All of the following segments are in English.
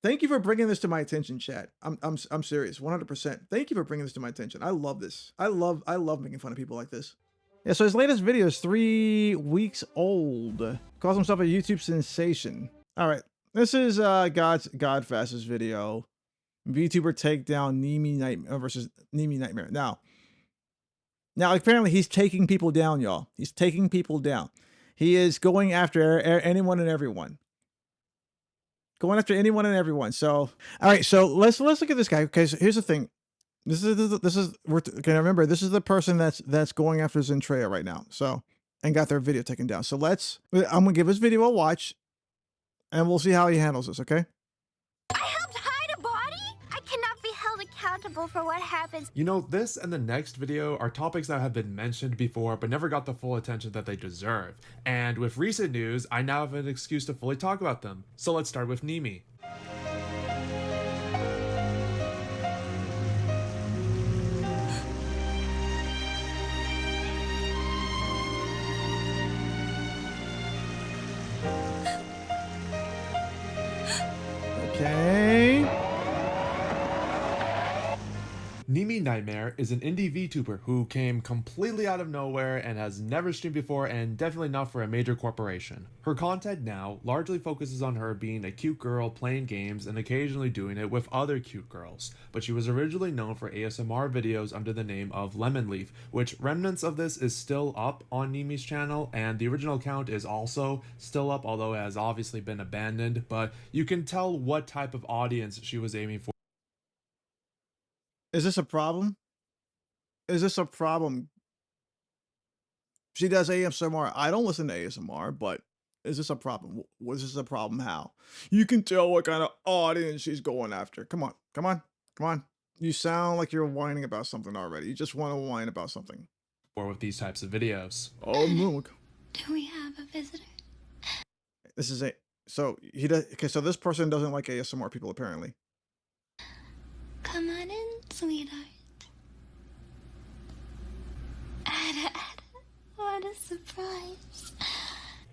Thank you for bringing this to my attention, chat. I'm serious, 100%. Thank you for bringing this to my attention. I love this. I love making fun of people like this. Yeah, so his latest video is 3 weeks old. Calls himself a YouTube sensation. All right, this is GodFast's video. VTuber Takedown Nimi Nightmare versus Nimi Nightmare. Now apparently he's taking people down, y'all. He's taking people down. He is going after anyone and everyone. Going after anyone and everyone. So, all right. So let's look at this guy. Okay. So here's the thing. This is we're can remember this is the person that's going after Zentraya right now. So and got their video taken down. So I'm gonna give his video a watch, and we'll see how he handles this. Okay. I helped hide a body? I cannot be held accountable for what happens. You know, this and the next video are topics that have been mentioned before but never got the full attention that they deserve. And with recent news, I now have an excuse to fully talk about them. So let's start with Nimi. Okay. Nimi Nightmare is an indie VTuber who came completely out of nowhere and has never streamed before and definitely not for a major corporation. Her content now largely focuses on her being a cute girl playing games and occasionally doing it with other cute girls, but she was originally known for ASMR videos under the name of Lemon Leaf, which remnants of this is still up on Nimi's channel, and the original account is also still up, although it has obviously been abandoned, but you can tell what type of audience she was aiming for. Is this a problem? Is this a problem? She does ASMR. I don't listen to ASMR, but is this a problem? Was this a problem? How? You can tell what kind of audience she's going after. Come on, come on, come on. You sound like you're whining about something already. You just want to whine about something. Or with these types of videos. Oh, look. Do we have a visitor? This is so he does. Okay, so this person doesn't like ASMR people apparently. Come on in, sweetheart. What a surprise.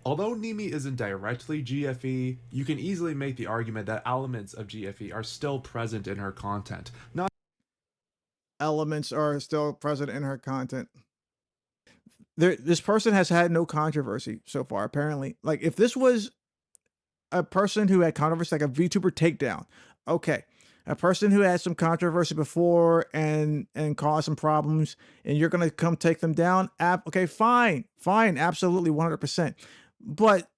Although Nimi isn't directly GFE, you can easily make the argument that elements of GFE are still present in her content. Not Elements are still present in her content. This person has had no controversy so far, apparently. Like, if this was a person who had controversy, like a VTuber Takedown, okay. A person who had some controversy before and caused some problems, and you're gonna come take them down. Okay, fine, absolutely 100%. But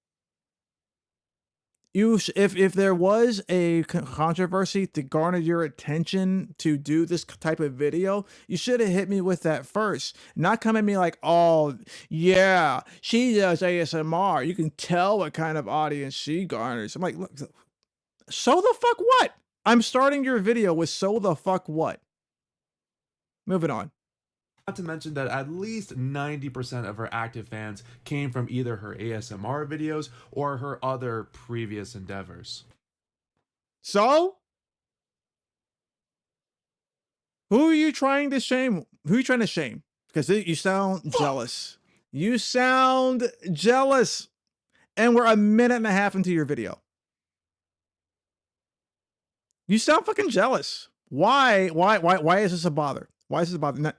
if there was a controversy to garner your attention to do this type of video, you should have hit me with that first. Not come at me like, oh yeah, she does ASMR. You can tell what kind of audience she garners. I'm like, look, so the fuck what? I'm starting your video with so the fuck what? Moving on. to mention that at least 90% of her active fans came from either her ASMR videos or her other previous endeavors. So? Who are you trying to shame? Who are you trying to shame? Because you sound jealous. You sound jealous. And we're a minute and a half into your video. You sound fucking jealous. Why is this a bother? Why is this a bother?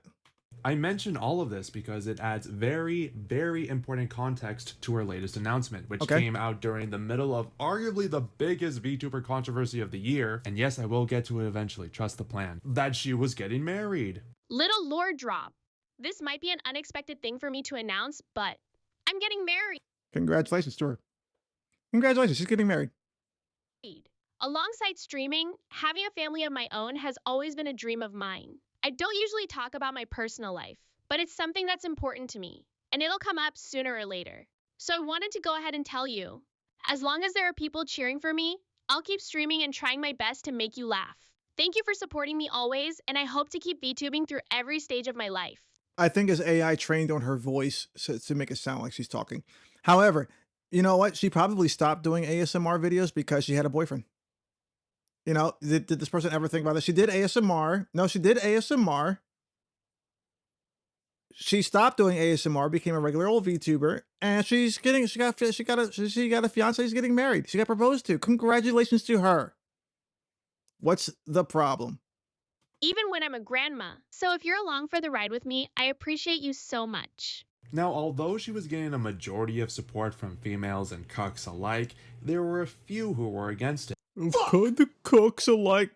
I mention all of this because it adds very, very important context to her latest announcement, which came out during the middle of arguably the biggest VTuber controversy of the year. And yes, I will get to it eventually, trust the plan. That she was getting married. Little lore drop. This might be an unexpected thing for me to announce, but I'm getting married. Congratulations to her. Congratulations, she's getting married. Alongside streaming, having a family of my own has always been a dream of mine. I don't usually talk about my personal life, but it's something that's important to me, and it'll come up sooner or later. So I wanted to go ahead and tell you, as long as there are people cheering for me, I'll keep streaming and trying my best to make you laugh. Thank you for supporting me always, and I hope to keep VTubing through every stage of my life. I think it's AI trained on her voice to make it sound like she's talking. However, you know what? She probably stopped doing ASMR videos because she had a boyfriend. You know, did this person ever think about this? She did ASMR. No, she did ASMR. She stopped doing ASMR, became a regular old VTuber, and she got a fiance. She's getting married. She got proposed to. Congratulations to her. What's the problem? even when I'm a grandma. So if you're along for the ride with me, I appreciate you so much. Now, although she was getting a majority of support from females and cucks alike, there were a few who were against it. The cooks alike.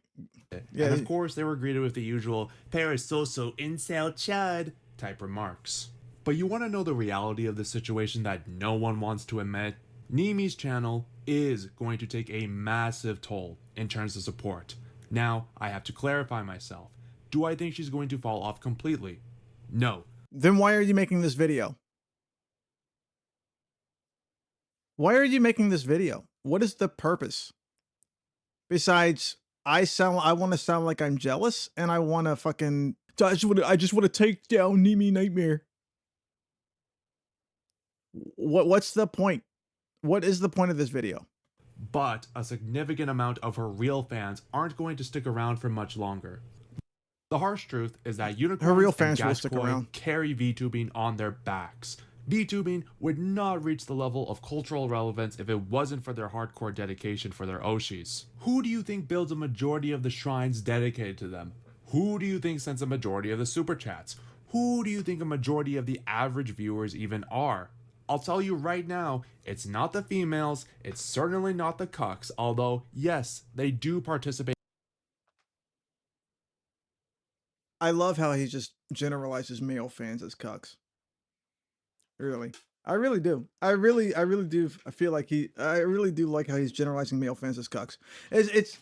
Yeah, And of course, they were greeted with the usual parasocial incel chud type remarks. But you want to know the reality of the situation that no one wants to admit? Nimi's channel is going to take a massive toll in terms of support. Now, I have to clarify myself. Do I think she's going to fall off completely? No. then why are you making this video? Why are you making this video? What is the purpose? Besides, I want to sound like I'm jealous, and I want to fucking, I just want to take down Nimi Nightmare. What's the point? What is the point of this video? But a significant amount of her real fans aren't going to stick around for much longer. The harsh truth is that unicorns real and fans will stick Gascoigne around. carry VTubing on their backs. VTubing would not reach the level of cultural relevance if it wasn't for their hardcore dedication for their Oshis. Who do you think builds a majority of the shrines dedicated to them? Who do you think sends a majority of the super chats? Who do you think a majority of the average viewers even are? I'll tell you right now, it's not the females, it's certainly not the cucks, although yes, they do participate. I love how he just generalizes male fans as cucks. Really. I really do. I really do. I feel like I really do like how he's generalizing male fans as cucks. It's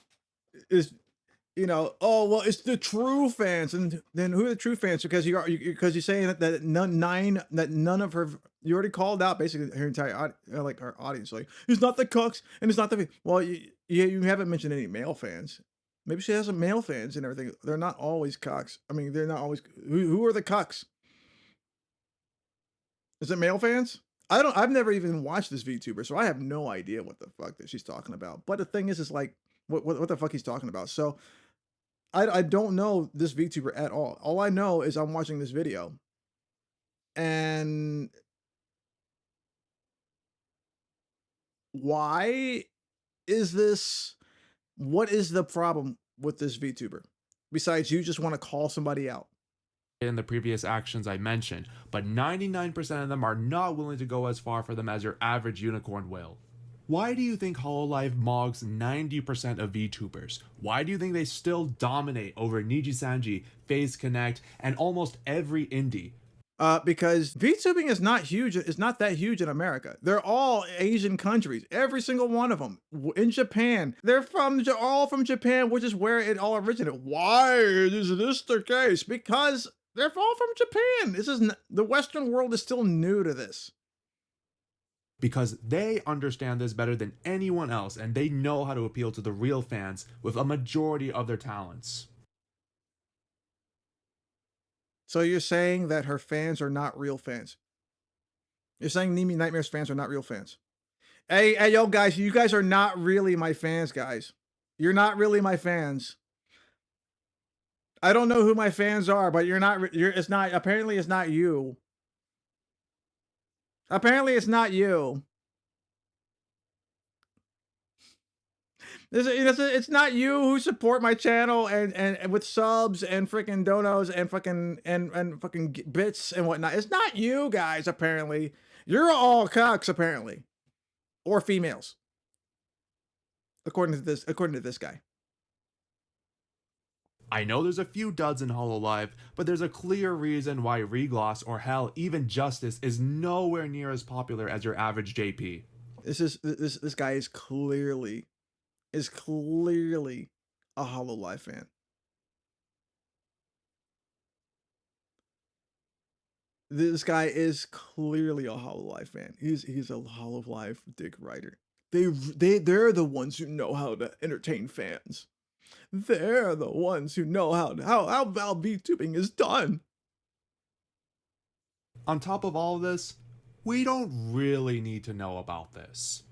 you know, oh well, it's the true fans, and then who are the true fans? Because you're saying that none of her, you already called out basically her entire like her audience, like it's not the cucks and it's not the, well, you haven't mentioned any male fans. Maybe she has some male fans and everything. They're not always cucks. I mean, they're not always. Who are the cucks? Is it male fans? I've never even watched this VTuber, so I have no idea what the fuck that she's talking about. But the thing is like, what the fuck he's talking about. So I don't know this VTuber at all. All I know is I'm watching this video. And why is this? What is the problem with this VTuber? Besides, you just want to call somebody out. In the previous actions I mentioned, but 99% of them are not willing to go as far for them as your average unicorn will. Why do you think Hololive mogs 90% of VTubers? Why do you think they still dominate over Nijisanji, FaZe Connect, and almost every indie? Because VTubing is not huge. It's not that huge in America. They're all Asian countries. Every single one of them. In Japan. They're all from Japan, which is where it all originated. Why is this the case? Because they're all from Japan. This is the Western world is still new to this. Because they understand this better than anyone else, and they know how to appeal to the real fans with a majority of their talents. So you're saying that her fans are not real fans? You're saying Nimi Nightmare's fans are not real fans? Hey, yo, guys, you guys are not really my fans, guys. You're not really my fans. I don't know who my fans are, but it's not, apparently it's not you. Apparently it's not you. It's not you who support my channel and with subs and freaking donos and fucking bits and whatnot. It's not you guys, apparently. You're all cocks, apparently. Or females. According to this guy. I know there's a few duds in Hololive, but there's a clear reason why Regloss or hell, even Justice is nowhere near as popular as your average JP. This guy is clearly a Hololive fan. This guy is clearly a Hololive fan. He's a Hololive dick writer. They're the ones who know how to entertain fans. They're the ones who know how VTubing is done. On top of all of this, we don't really need to know about this.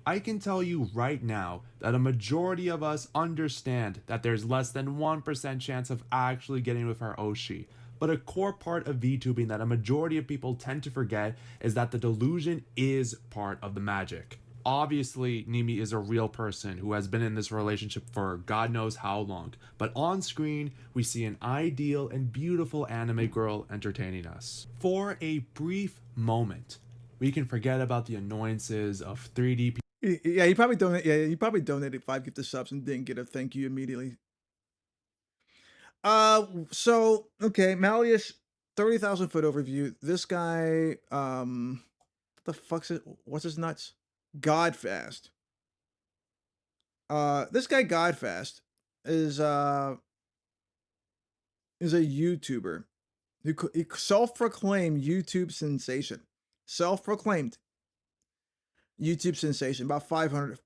I can tell you right now that a majority of us understand that there's less than 1% chance of actually getting with our Oshi. But a core part of VTubing that a majority of people tend to forget is that the delusion is part of the magic. Obviously, Nimi is a real person who has been in this relationship for God knows how long, but on screen, we see an ideal and beautiful anime girl entertaining us. For a brief moment, we can forget about the annoyances of 3D. Yeah, he probably donated. Yeah, he probably donated 5 gifted subs and didn't get a thank you immediately. So okay, Malleus, 30,000 foot overview. This guy, what the fuck's it? What's his nuts? GodFast. This guy GodFast is is a YouTuber he self-proclaimed YouTube sensation. Self-proclaimed YouTube sensation. About 500,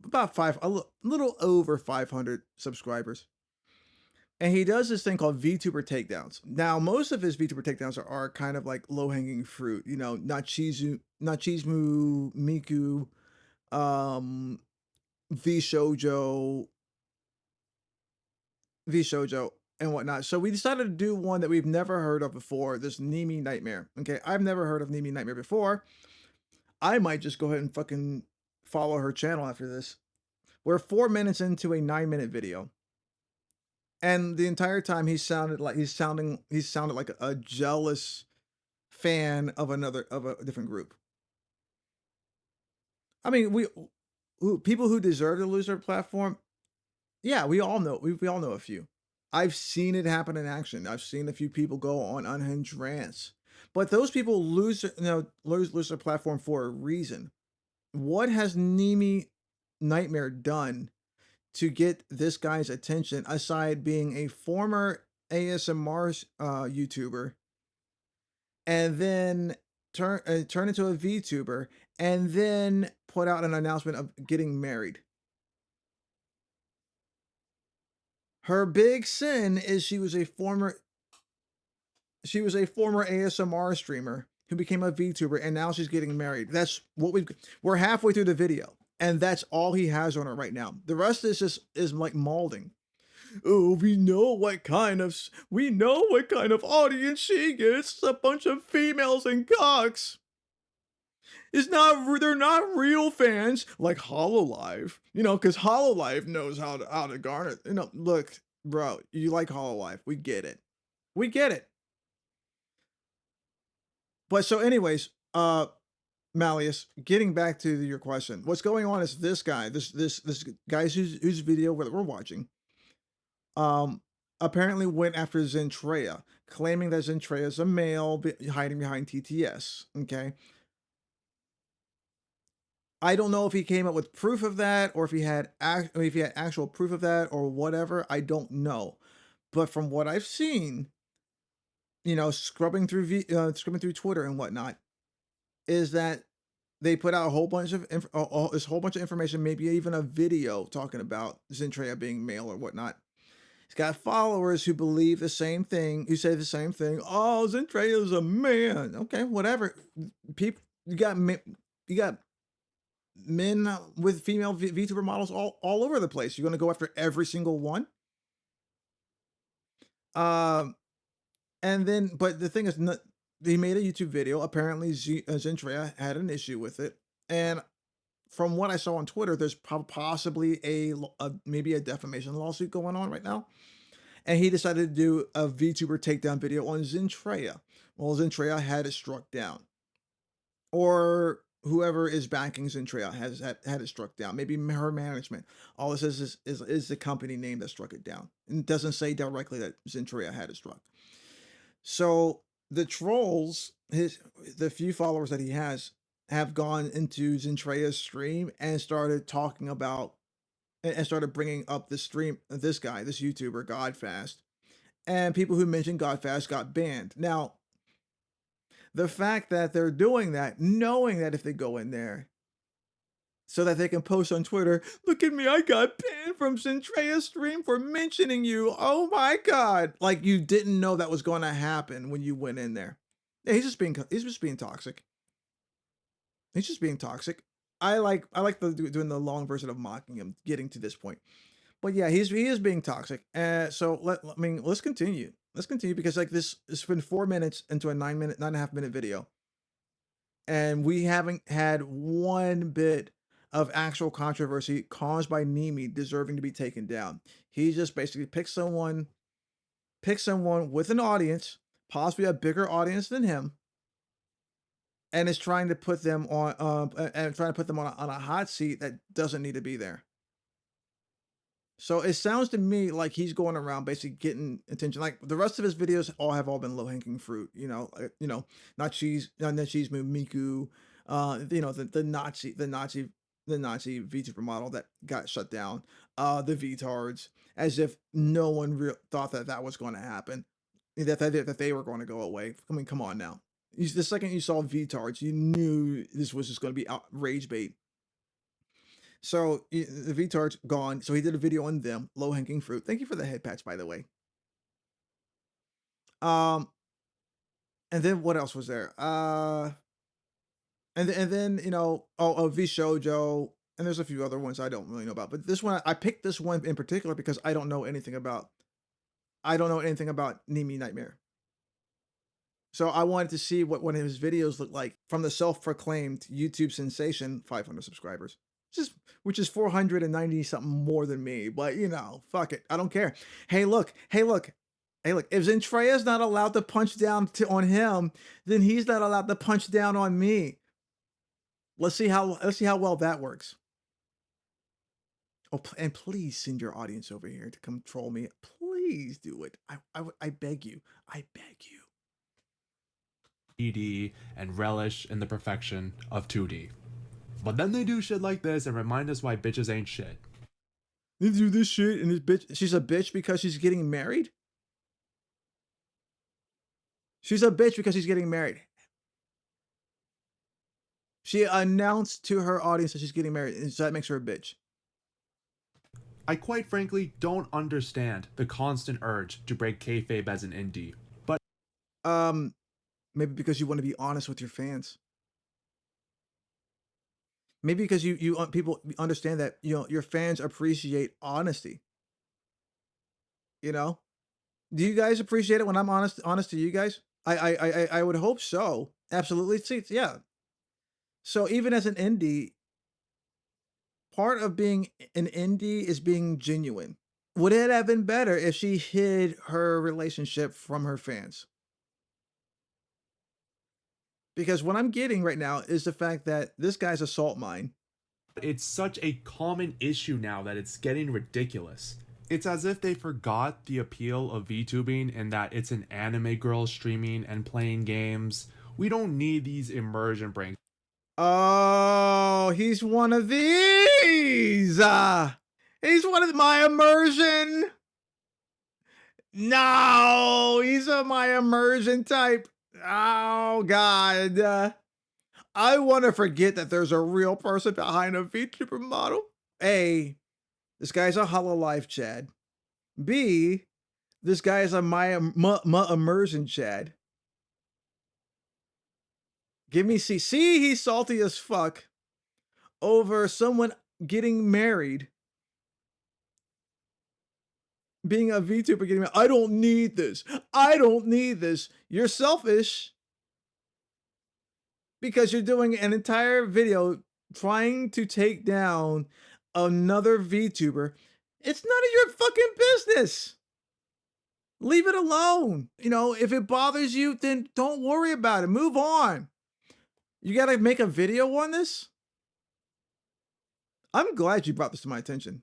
a little over 500 subscribers. And he does this thing called VTuber takedowns. Now, most of his VTuber takedowns are kind of like low-hanging fruit, you know, Nachizmu, Miku, um, V Shoujo, and whatnot. So we decided to do one that we've never heard of before, this Nimi Nightmare. Okay, I've never heard of Nimi Nightmare before. I might just go ahead and fucking follow her channel after this. We're 4 minutes into a 9-minute video. And the entire time he sounded like he sounded like a jealous fan of a different group. I mean, people who deserve to lose their platform, yeah, we all know a few. I've seen it happen in action. I've seen a few people go on unhinged rants. But those people lose their platform for a reason. What has Nimi Nightmare done to get this guy's attention, aside being a former ASMR YouTuber, and then turn into a VTuber, and then put out an announcement of getting married? Her big sin is she was a former ASMR streamer who became a VTuber, and now she's getting married. That's what we're halfway through the video, and that's all he has on her right now. The rest is like molding. Oh, we know what kind of audience she gets. A bunch of females and cocks. They're not real fans like Hololive, you know, because Hololive knows how to garner. You know, look, bro, you like Hololive, we get it, But so, anyways, Malleus, getting back to your question, what's going on is this guy, this guy's whose video we're watching, apparently went after Zentraya, claiming that Zentraya is a male hiding behind TTS. Okay. I don't know if he came up with proof of that, or if he had actual proof of that, or whatever. I don't know, but from what I've seen, you know, scrubbing through Twitter and whatnot, is that they put out a whole bunch of this whole bunch of information, maybe even a video talking about Zentraya being male or whatnot. He's got followers who believe the same thing, who say the same thing. Oh, Zentraya is a man. Okay, whatever. People, you got men with female VTuber models all over the place. You're going to go after every single one. And then, but the thing is, he made a YouTube video. Apparently, Zentraya had an issue with it, and from what I saw on Twitter, there's possibly maybe a defamation lawsuit going on right now. And he decided to do a VTuber takedown video on Zentraya. Well, Zentraya had it struck down, or whoever is backing Zentraya has had it struck down. Maybe her management. All it says is the company name that struck it down, and it doesn't say directly that Zentraya had it struck. So the trolls, the few followers that he has, have gone into Zentraya's stream and started talking about and started bringing up this guy, this YouTuber, GodFast, and people who mentioned GodFast got banned. Now, the fact that they're doing that, knowing that if they go in there, so that they can post on Twitter, look at me, I got banned from Zentraya's stream for mentioning you. Oh my God. Like, you didn't know that was going to happen when you went in there. Yeah, he's just being toxic. He's just being toxic. I like doing the long version of mocking him, getting to this point. But yeah, he is being toxic. So let's continue. Let's continue, because like it's been 4 minutes into a 9.5 minute video, and we haven't had one bit of actual controversy caused by Nimi deserving to be taken down. He just basically picked someone with an audience, possibly a bigger audience than him, and is trying to put them on and trying to put them on a hot seat that doesn't need to be there. So it sounds to me like he's going around basically getting attention. Like the rest of his videos all been low hanging fruit. Not cheese, not cheese Miku, the Nazi VTuber model that got shut down, the VTards, as if no one thought that was going to happen, that they were going to go away. I mean, come on now. The second you saw VTards, you knew this was just going to be rage bait. So the VTards gone. So he did a video on them, low hanging fruit. Thank you for the head patch, by the way. And then what else was there? And then V Shoujo, and there's a few other ones I don't really know about. But this one, I picked this one in particular because I don't know anything about Nimi Nightmare. So I wanted to see what one of his videos looked like from the self-proclaimed YouTube sensation, 500 subscribers, which is 490 something more than me. But fuck it, I don't care. Hey, look. If Zentraya's not allowed to punch down on him, then he's not allowed to punch down on me. Let's see how well that works. Oh, and please send your audience over here to come troll me. Please do it. I beg you. I beg you. And relish in the perfection of 2D. But then they do shit like this and remind us why bitches ain't shit. They do this shit and this bitch, she's a bitch because she's getting married? She's a bitch because she's getting married. She announced to her audience that she's getting married, and so that makes her a bitch. I quite frankly don't understand the constant urge to break kayfabe as an indie, but maybe because you want to be honest with your fans. Maybe because you people understand that your fans appreciate honesty. Do you guys appreciate it when I'm honest to you guys? I would hope so. Absolutely. See, yeah. So even as an indie, part of being an indie is being genuine. Would it have been better if she hid her relationship from her fans? Because what I'm getting right now is the fact that this guy's a salt mine. it's such a common issue now that it's getting ridiculous. It's as if they forgot the appeal of VTubing and that it's an anime girl streaming and playing games. We don't need these immersion breaks. Oh, he's one of these. He's one of my immersion. No, he's my immersion type. Oh, God. I want to forget that there's a real person behind a VTuber model. A, this guy's a Hololive Chad. B, this guy is a my immersion Chad. Give me C. C, he's salty as fuck over someone getting married. Being a VTuber getting married. I don't need this. I don't need this. You're selfish. Because you're doing an entire video trying to take down another VTuber. It's none of your fucking business. Leave it alone. If it bothers you, then don't worry about it. Move on. You gotta make a video on this? I'm glad you brought this to my attention.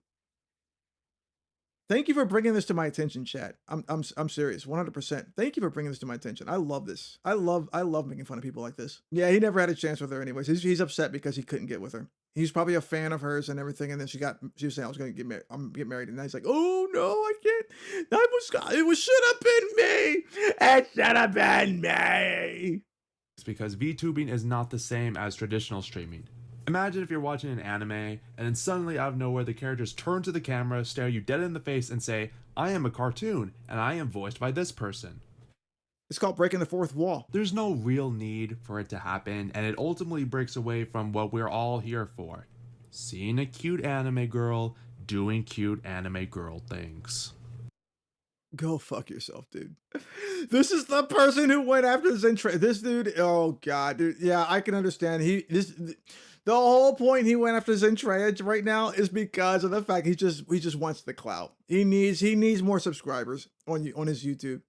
Thank you for bringing this to my attention, chat. I'm serious, 100%. Thank you for bringing this to my attention. I love this. I love making fun of people like this. Yeah, he never had a chance with her anyways. He's upset because he couldn't get with her. He's probably a fan of hers and everything. And then she was saying I was going to get married. I'm get married. And now he's like, oh no, I can't. It should have been me. It should have been me. It's because VTubing is not the same as traditional streaming. Imagine if you're watching an anime, and then suddenly out of nowhere the characters turn to the camera, stare you dead in the face, and say, I am a cartoon, and I am voiced by this person. It's called breaking the fourth wall. There's no real need for it to happen, and it ultimately breaks away from what we're all here for. Seeing a cute anime girl doing cute anime girl things. Go fuck yourself, dude. This is the person who went after Zentraya. This dude, oh god, dude. Yeah, I can understand. The whole point he went after Zentraya right now is because of the fact he just wants the clout. He needs more subscribers on his YouTube.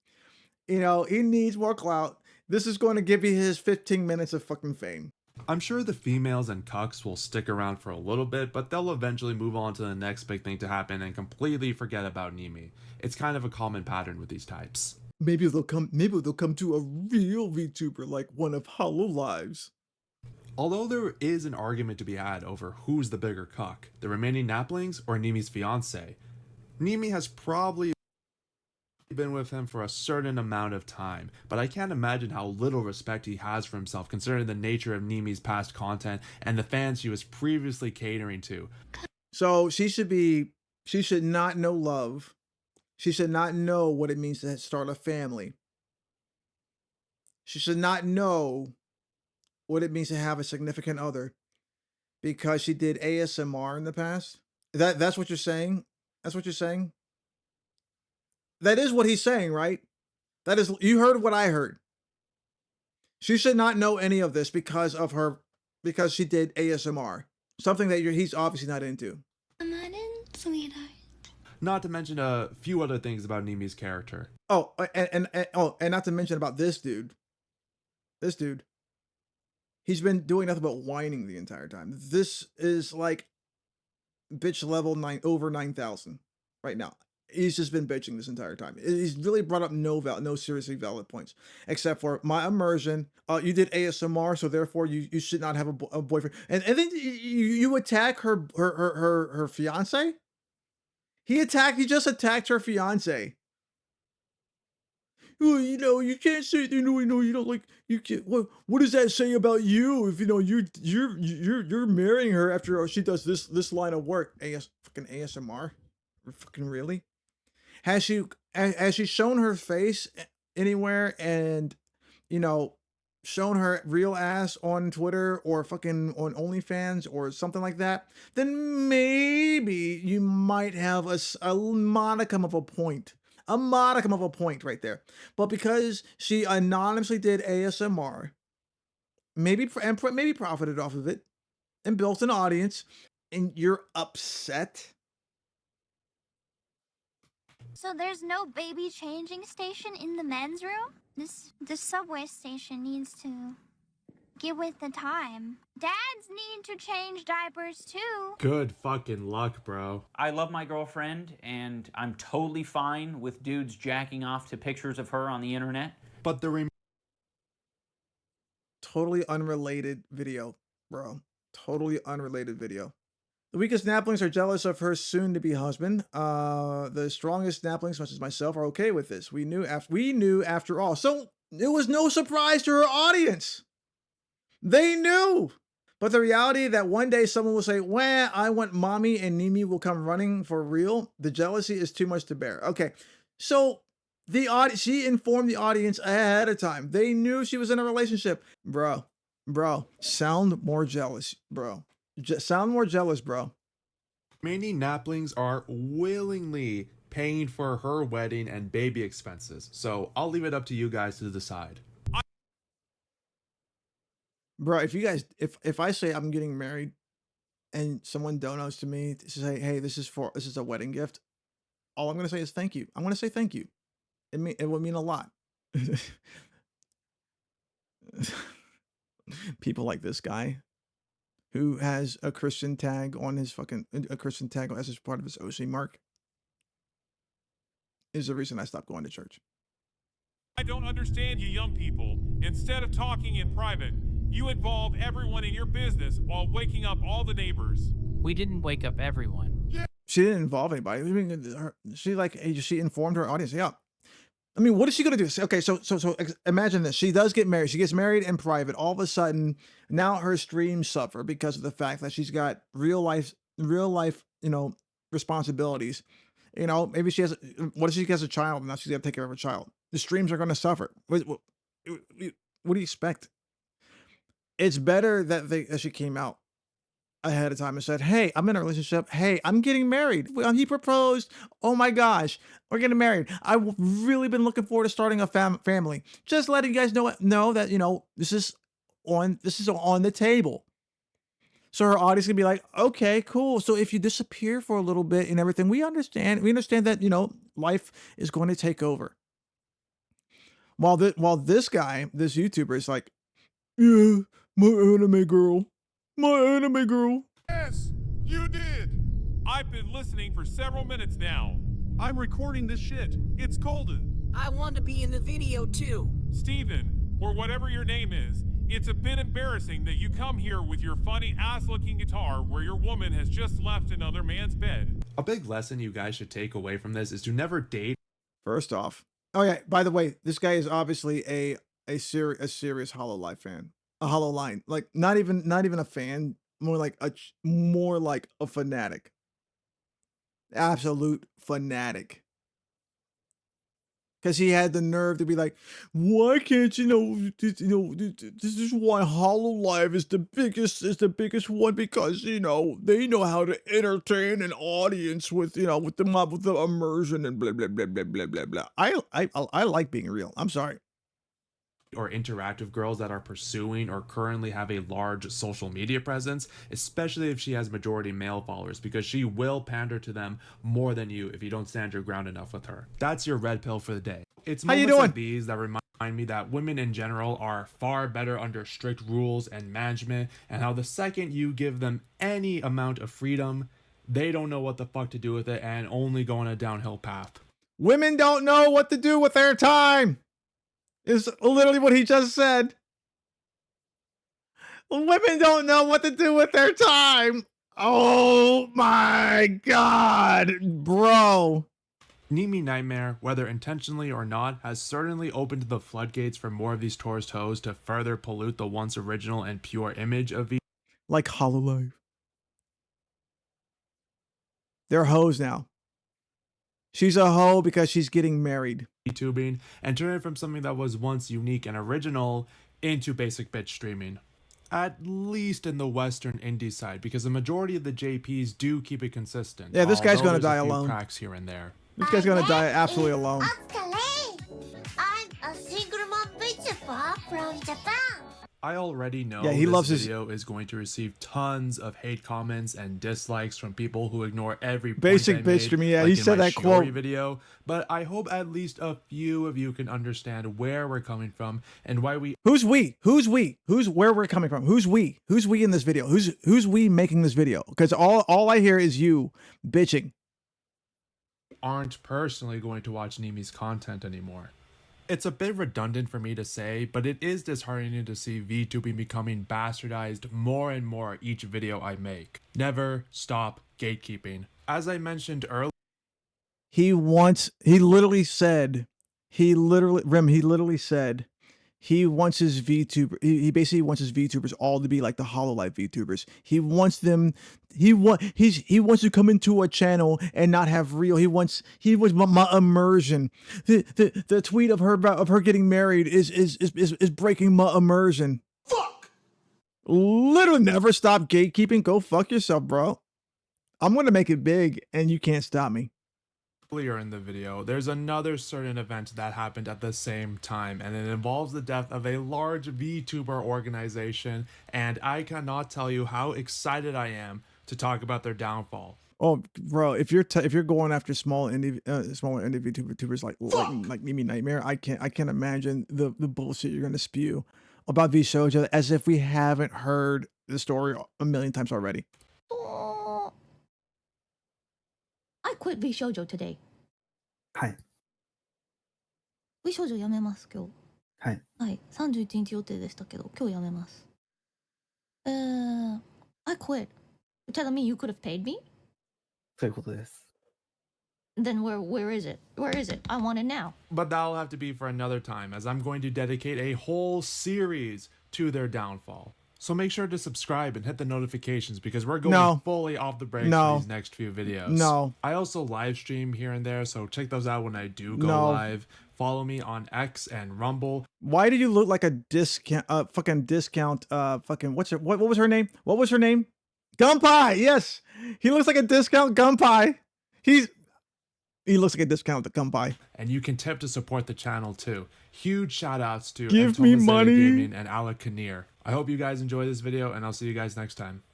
You know, he needs more clout. This is going to give you his 15 minutes of fucking fame. I'm sure the females and cucks will stick around for a little bit, but they'll eventually move on to the next big thing to happen and completely forget about Nimi. It's kind of a common pattern with these types. Maybe they'll come to a real VTuber like one of HoloLive's. Although there is an argument to be had over who's the bigger cuck, the remaining naplings or Nimi's fiance. Nimi has probably been with him for a certain amount of time, but I can't imagine how little respect he has for himself considering the nature of Nimi's past content and the fans she was previously catering to. So she should not know love. She should not know what it means to start a family. She should not know what it means to have a significant other because she did ASMR in the past. That's what you're saying? That's what you're saying? That is what he's saying, right? That is, you heard what I heard. She should not know any of this because she did ASMR. Something that he's obviously not into. I'm not in, sweetheart. Not to mention a few other things about Nimi's character. Oh, and not to mention about this dude. This dude. He's been doing nothing but whining the entire time. This is like bitch level over 9,000 right now. He's just been bitching this entire time. He's really brought up no seriously valid points, except for my immersion. You did ASMR, so therefore you should not have a boyfriend. And then you attack her fiance. He just attacked her fiance. Oh, you know, you can't say, you don't like, you can't, what does that say about you if, you're marrying her after she does this line of work? Fucking ASMR? Fucking really? Has she shown her face anywhere and, shown her real ass on Twitter or fucking on OnlyFans or something like that? Then maybe you might have a modicum of a point. A modicum of a point right there. But because she anonymously did ASMR, maybe profited off of it and built an audience, and you're upset. So there's no baby changing station in the men's room? This subway station needs to get with the time. Dads need to change diapers too. Good fucking luck, bro. I love my girlfriend, and I'm totally fine with dudes jacking off to pictures of her on the internet. But the totally unrelated video, bro. Totally unrelated video. The weakest naplings are jealous of her soon-to-be husband. The strongest naplings, such as myself, are okay with this. We knew after all. So it was no surprise to her audience. They knew. But the reality that one day someone will say, "Wah, I want mommy," and Nimi will come running for real. The jealousy is too much to bear. Okay, so she informed the audience ahead of time. They knew she was in a relationship. Bro, sound more jealous, bro. Sound more jealous, bro. Many naplings are willingly paying for her wedding and baby expenses. So I'll leave it up to you guys to decide. Bro, if I say I'm getting married and someone donates to me to say, "Hey, this is a wedding gift," all I'm gonna say is thank you. I'm gonna say thank you. It would mean a lot. People like this guy who has a Christian tag on his as his part of his OC mark is the reason I stopped going to church. I don't understand you young people. Instead of talking in private, you involve everyone in your business while waking up all the neighbors. We didn't wake up everyone. She didn't involve anybody. I mean, she informed her audience. Yeah. I mean, what is she gonna do? Okay, so imagine this. She does get married. She gets married in private. All of a sudden, now her streams suffer because of the fact that she's got real life, responsibilities. Maybe she has. What if she has a child and now she's got to take care of a child? The streams are gonna suffer. What do you expect? It's better that she came out. ahead of time and said, hey, I'm in a relationship. Hey, I'm getting married. He proposed. Oh my gosh, we're getting married. I've really been looking forward to starting a family. Just letting you guys know that, you know, this is on the table. So her audience can be like, okay, cool. So if you disappear for a little bit and everything, we understand. We understand that, you know, life is going to take over. While this guy, this YouTuber is like, yeah, my anime girl. My anime girl. Yes, you did. I've been listening for several minutes now. I'm recording this shit. It's golden. I want to be in the video too. Steven, or whatever your name is, it's a bit embarrassing that you come here with your funny ass-looking guitar where your woman has just left another man's bed. A big lesson you guys should take away from this is to never date. First off, oh yeah, by the way, this guy is obviously a serious HoloLive fan. A HoloLine, like not even a fan, more like a fanatic. Absolute fanatic. Because he had the nerve to be like, why can't you know, this is why HoloLive is the biggest one, because, you know, they know how to entertain an audience with, you know, with the immersion and blah, blah, blah, blah, blah, blah, blah. I like being real. I'm sorry. Or interactive girls that are pursuing or currently have a large social media presence, especially if she has majority male followers, because she will pander to them more than you if you don't stand your ground enough with her. That's your red pill for the day. It's moments like these that remind me that women in general are far better under strict rules and management, and how the second you give them any amount of freedom, they don't know what the fuck to do with it and only go on a downhill path. Women don't know what to do with their time. Is literally what he just said. Women don't know what to do with their time. Oh my God, bro. Nimi Nightmare, whether intentionally or not, has certainly opened the floodgates for more of these tourist hoes to further pollute the once original and pure image of VTuber. Like HoloLive. They're hoes now. She's a hoe because she's getting married. VTubing, and turn it from something that was once unique and original into basic bitch streaming. At least in the Western indie side, because the majority of the JPs do keep it consistent. Yeah, this guy's gonna die a few alone. Cracks here and there. This guy's gonna die absolutely alone. I'm a single mom VTuber from Japan. I already know he loves this video is going to receive tons of hate comments and dislikes from people who ignore every basic bitch streaming. Yeah, he said that quote video. But I hope at least a few of you can understand where we're coming from and why we. Who's we? Who's we? Who's where we're coming from? Who's we? Who's we in this video? Who's we making this video? Because all I hear is you bitching. Aren't personally going to watch Nimi's content anymore. It's a bit redundant for me to say, but it is disheartening to see VTubing becoming bastardized more and more each video I make. Never stop gatekeeping. As I mentioned earlier, he literally said he wants his VTuber, he basically wants his VTubers all to be like the HoloLive VTubers. He wants them, he wants to come into a channel and not have real. He wants my immersion. The tweet of her getting married is breaking my immersion. Fuck. Literally never stop gatekeeping. Go fuck yourself, bro. I'm gonna make it big and you can't stop me. Earlier in the video, there's another certain event that happened at the same time, and it involves the death of a large VTuber organization, and I cannot tell you how excited I am to talk about their downfall. Oh, bro, if you're going after smaller indie VTubers like Nimi Nightmare, I can't imagine the bullshit you're gonna spew about V Shoujo as if we haven't heard the story a million times already. I quit V Shoujo today. はい。 V Shoujo やめます今日。はい。はい。31日予定でしたけど今日やめます。I quit. You're telling me you could have paid me? そういうことです。 Then where is it? Where is it? I want it now. But that'll have to be for another time, as I'm going to dedicate a whole series to their downfall. So make sure to subscribe and hit the notifications, because we're going fully off the brakes for these next few videos. I also live stream here and there, so check those out when I do go live. Follow me on X and Rumble. Why do you look like a discount? What was her name? What was her name? Gunpie, yes. He looks like a discount Gunpie. He looks like a discount Gunpie. And you can tip to support the channel too. Huge shout outs to Give me Antomas money. Gaming and Alec Kinnear. I hope you guys enjoy this video, and I'll see you guys next time.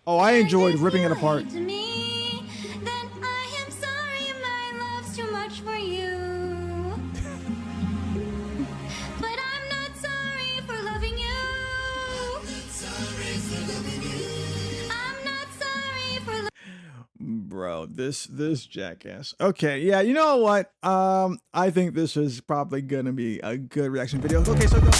Oh, I enjoyed ripping it apart. To me, then I am sorry my love's too much for you. But I'm not sorry for loving you. I'm not sorry for Bro, this jackass. Okay, yeah, you know what? I think this is probably gonna be a good reaction video. Okay, so go.